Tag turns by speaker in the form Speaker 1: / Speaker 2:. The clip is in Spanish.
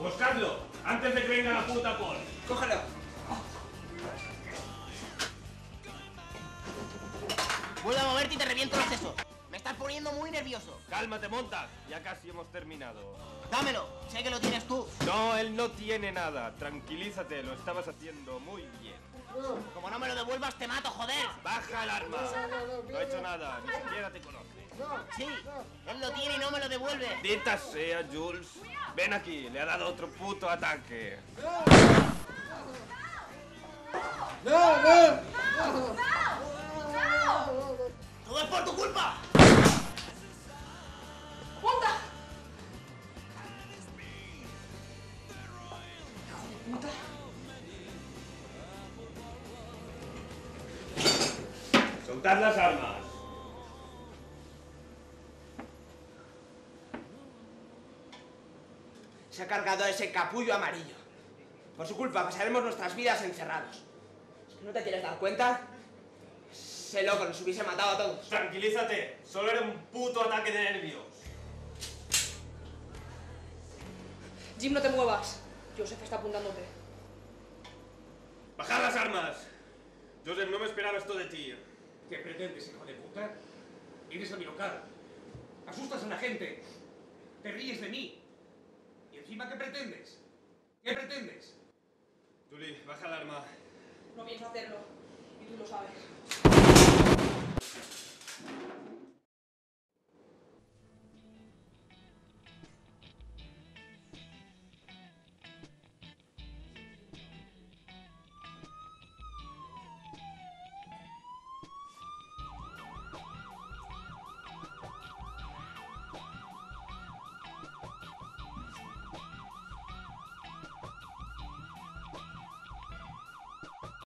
Speaker 1: Buscadlo, antes de que venga la puta poli.
Speaker 2: Cógelo.
Speaker 3: Vuelve a moverte y te reviento los sesos. Me estás poniendo muy nervioso.
Speaker 1: Cálmate, Montag. Ya casi hemos terminado.
Speaker 3: Dámelo. Sé que lo tienes tú.
Speaker 1: No, él no tiene nada. Tranquilízate, lo estabas haciendo muy bien.
Speaker 3: Como no me lo devuelvas, te mato, joder.
Speaker 1: ¡Baja el arma! No ha hecho nada, ni siquiera te conoce.
Speaker 3: Sí, él lo tiene y no me lo devuelve.
Speaker 1: Dita sea, Jules. Ven aquí, le ha dado otro puto ataque.
Speaker 3: ¡Todo es por tu culpa!
Speaker 2: ¡Puta! ¡Hijo de puta!
Speaker 1: Soltad las armas.
Speaker 2: Se ha cargado a ese capullo amarillo. Por su culpa pasaremos nuestras vidas encerrados. ¿Es que no te quieres dar cuenta? Ese loco nos hubiese matado a todos.
Speaker 1: Tranquilízate, solo era un puto ataque de nervios.
Speaker 4: Jim, no te muevas. Joseph está apuntándote.
Speaker 1: ¡Bajad las armas! Joseph, no me esperaba esto de ti.
Speaker 5: ¿Qué pretendes, hijo de puta? Vienes a mi local. Asustas a la gente. Te ríes de mí. ¿Y encima qué pretendes? ¿Qué pretendes?
Speaker 1: Julie, baja el arma.
Speaker 4: No pienso hacerlo. Y tú lo sabes.